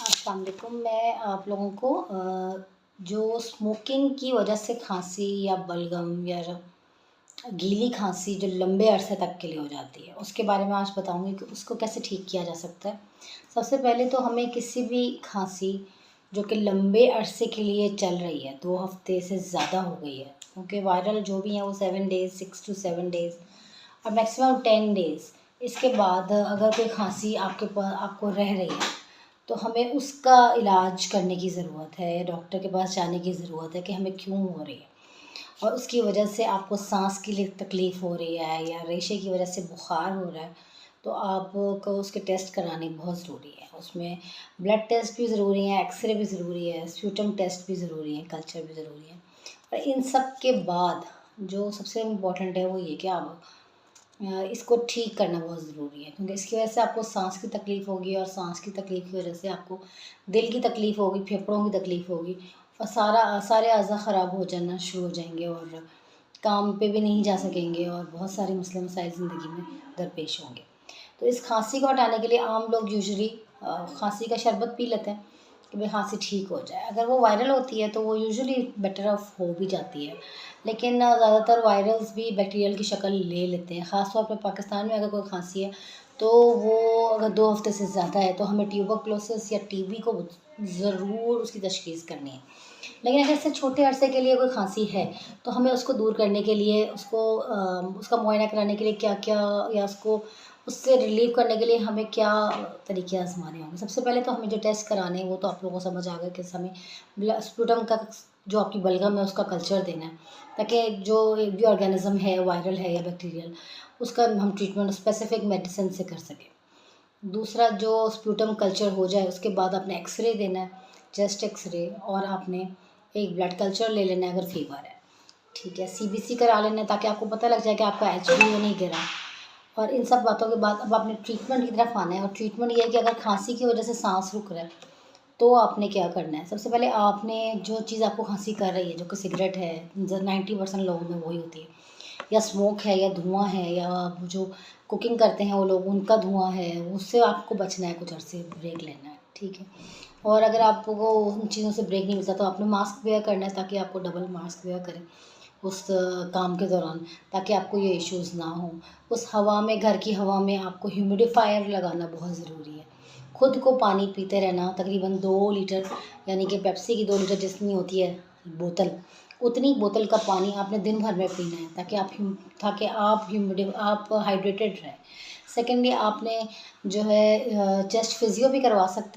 अस्सलाम वालेकुम। मैं आप लोगों को जो स्मोकिंग की वजह से खांसी या बलगम या गीली खांसी जो लंबे अरसे तक के लिए हो जाती है, उसके बारे में आज बताऊंगी कि उसको कैसे ठीक किया जा सकता है। सबसे पहले तो हमें किसी भी खांसी जो कि लंबे अरसे के लिए चल रही है, 2 हफ्ते से ज़्यादा हो गई है, क्योंकि वायरल जो भी है वो 7 डेज़, 6 to 7 डेज़ और मैक्सिमम 10 डेज़। इसके बाद अगर कोई खांसी आपको रह रही है तो हमें उसका इलाज करने की ज़रूरत है, डॉक्टर के पास जाने की ज़रूरत है कि हमें क्यों हो रही है और उसकी वजह से आपको सांस की लिए तकलीफ़ हो रही है या रेशे की वजह से बुखार हो रहा है, तो आपको उसके टेस्ट कराने बहुत ज़रूरी है। उसमें ब्लड टेस्ट भी ज़रूरी है, एक्सरे भी ज़रूरी है, स्प्यूटम टेस्ट भी ज़रूरी है, कल्चर भी ज़रूरी है। और इन सब के बाद जो सबसे इम्पोर्टेंट है वो ये कि आप इसको ठीक करना बहुत ज़रूरी है, क्योंकि इसकी वजह से आपको सांस की तकलीफ़ होगी और सांस की तकलीफ़ की वजह से आपको दिल की तकलीफ़ होगी, फेफड़ों की तकलीफ़ होगी और सारे अज़ा ख़राब हो जाना शुरू हो जाएंगे और काम पे भी नहीं जा सकेंगे और बहुत सारे मसले मसाइल ज़िंदगी में दरपेश होंगे। तो इस खांसी को हटाने के लिए आम लोग यूजुअली खांसी का शरबत पी लेते हैं कि भाई खांसी ठीक हो जाए। अगर वो वायरल होती है तो वो यूजुअली बेटर ऑफ हो भी जाती है, लेकिन ज़्यादातर वायरल्स भी बैक्टीरियल की शक्ल ले लेते हैं। ख़ास तौर पे पाकिस्तान में अगर कोई खांसी है तो वो अगर 2 हफ्ते से ज़्यादा है तो हमें ट्यूबरक्लोसिस या टीबी को ज़रूर उसकी तशख़ीस करनी है। लेकिन अगर इससे छोटे अरसे के लिए कोई खांसी है तो हमें उसको दूर करने के लिए उसका मुआयना कराने के लिए क्या क्या या उससे रिलीव करने के लिए हमें क्या तरीके आजमाने होंगे। सबसे पहले तो हमें जो टेस्ट कराने हैं वो तो आप लोगों को समझ आ गया कि हमें स्पूटम का जो आपकी बलगम है उसका कल्चर देना है, ताकि जो भी ऑर्गेनिज्म है, वायरल है या बैक्टीरियल, उसका हम ट्रीटमेंट स्पेसिफिक मेडिसिन से कर सकें। दूसरा, जो स्प्यूटम कल्चर हो जाए उसके बाद आपने एक्सरे देना है, चेस्ट एक्सरे, और आपने एक ब्लड कल्चर ले लेना है अगर फीवर है, ठीक है। सीबीसी करा लेना है ताकि आपको पता लग जाए कि आपका एचबीओ नहीं गिरा। और इन सब बातों के बाद अब आपने ट्रीटमेंट की तरफ आना है, और ट्रीटमेंट ये है कि अगर खांसी की वजह से सांस रुक रहा है तो आपने क्या करना है। सबसे पहले आपने जो चीज़ आपको खांसी कर रही है, जो कि सिगरेट है, 90% लोगों में वही होती है, या स्मोक है, या धुआं है, या जो कुकिंग करते हैं वो लोग उनका धुआं है, उससे आपको बचना है, कुछ अर्से ब्रेक लेना है, ठीक है। और अगर आपको उन चीज़ों से ब्रेक नहीं मिलता तो आपने मास्क वेयर करना है, ताकि आपको डबल मास्क वेयर करें उस काम के दौरान, ताकि आपको ये इश्यूज़ ना हो। उस हवा में, घर की हवा में आपको ह्यूमिडिफायर लगाना बहुत ज़रूरी है। खुद को पानी पीते रहना, तकरीबन 2 लीटर, यानी कि पेप्सी की 2 लीटर जितनी होती है बोतल, उतनी बोतल का पानी आपने दिन भर में पीना है, ताकि आप हाइड्रेटेड रहें। सेकेंडली, आपने जो है चेस्ट फिजियो भी करवा सकते हैं।